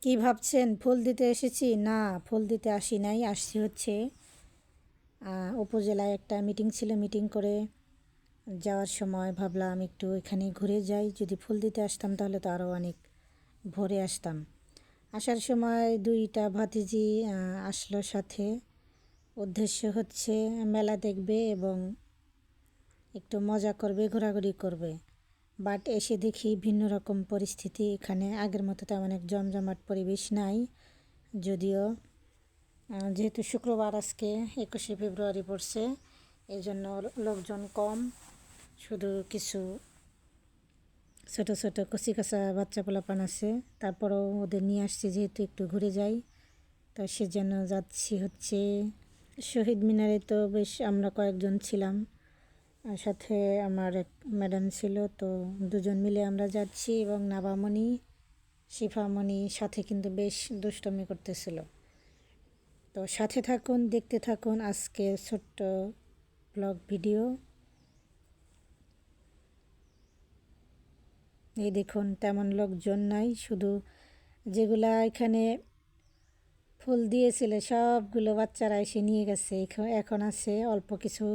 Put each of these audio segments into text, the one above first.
কি ভাবছেন ফুল দিতে এসেছি? না, ফুল দিতে আসি নাই, আসছি হচ্ছে উপজেলায় একটা মিটিং ছিল। মিটিং করে যাওয়ার সময় ভাবলাম একটু এখানে ঘুরে যাই। যদি ফুল দিতে আসতাম তাহলে তো আরও অনেক ভোরে আসতাম। আসার সময় দুইটা ভাতিজি আসলো সাথে। উদ্দেশ্য হচ্ছে মেলা দেখবে এবং একটু মজা করবে, ঘোরাঘুরি করবে। বাট এসে দেখি ভিন্ন রকম পরিস্থিতি। এখানে আগের মতো তেমন এক জমজমাট পরিবেশ নাই। যদিও যেহেতু শুক্রবার আজকে 21শে ফেব্রুয়ারি পড়ছে, এই জন্য লোকজন কম। শুধু কিছু ছোট ছোট কচি কাঁচা বাচ্চা পোলাপান আছে। তারপরেও ওদের নিয়ে আসছি যেহেতু একটু ঘুরে যাই, তো সেজন্য যাচ্ছি হচ্ছে শহীদ মিনারে। তো বেশ আমরা কয়েকজন ছিলাম, আর সাথে আমার এক ম্যাডাম ছিল। তো দুজন মিলে আমরা যাচ্ছি এবং নাবামণি শিফামণি সাথে কিন্তু বেশ দুষ্টমি করতেছিল। তো সাথে থাকুন, দেখতে থাকুন আজকে ছোট্ট ব্লগ ভিডিও। এই দেখুন তেমন লোকজন নাই, শুধু যেগুলা এখানে ফুল দিয়েছিল সবগুলো বাচ্চারা এসে নিয়ে গেছে। এখন আছে অল্প কিছু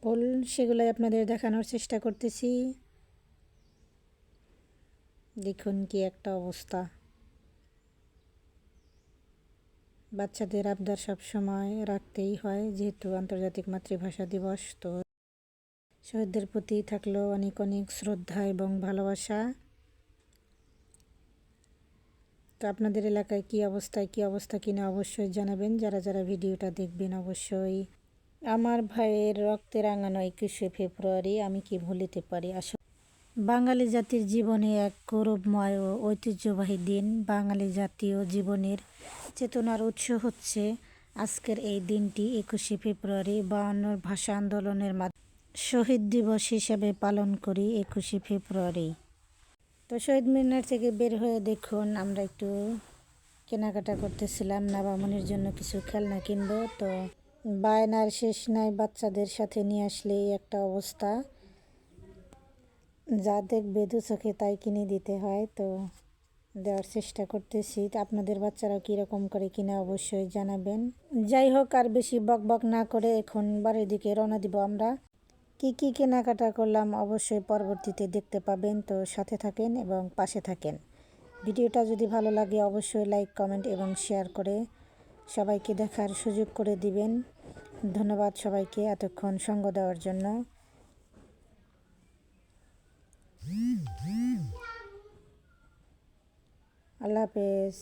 ফুল, সেগুলাই আপনাদের দেখানোর চেষ্টা করতেছি। দেখুন কি একটা অবস্থা। বাচ্চাদের আবদার সব সময় রাখতেই হয়, যেহেতু আন্তর্জাতিক মাতৃভাষা দিবস। তো শহীদদের প্রতি থাকলো অনেক অনেক শ্রদ্ধা এবং ভালোবাসা। তো আপনাদের এলাকায় কী অবস্থা কিনা অবশ্যই জানাবেন। যারা যারা ভিডিওটা দেখবেন অবশ্যই। আমার ভাইয়ের রক্তে রাঙানো 21শে ফেব্রুয়ারি আমি কি ভুলিতে পারি। আসলে বাঙালি জাতির জীবনে এক গৌরবময় ও ঐতিহ্যবাহী দিন। বাঙালি জাতীয় জীবনের চেতনার উৎস হচ্ছে আজকের এই দিনটি। 21শে ফেব্রুয়ারি 52 ভাষা আন্দোলনের মাধ্যমে শহীদ দিবস হিসেবে পালন করি 21শে ফেব্রুয়ারি। তো শহীদ মিনার থেকে বের হয়ে দেখুন আমরা একটু কেনাকাটা করতেছিলাম। নাবামনির জন্য কিছু খেলনা কিনবো। তো বায়নার শেষ নাই, বাচ্চাদের সাথে নিয়ে আসলেই একটা অবস্থা। যা দেখবে দু চোখে তাই কিনে দিতে হয়। তো দেওয়ার চেষ্টা করতেছি। আপনাদের বাচ্চারা কীরকম করে কিনা অবশ্যই জানাবেন। যাই হোক, আর বেশি বক বক না করে এখন বাড়ির দিকে রওনা দিব আমরা। কি কেনাকাটা করলাম অবশ্যই পরবর্তীতে দেখতে পাবেন। তো সাথে থাকেন এবং পাশে থাকেন। ভিডিওটা যদি ভালো লাগে অবশ্যই লাইক, কমেন্ট এবং শেয়ার করে সবাইকে দেখার সুযোগ করে দিবেন। ধন্যবাদ সবাইকে এতক্ষণ সঙ্গ দেওয়ার জন্য। আল্লাহ হাফেজ।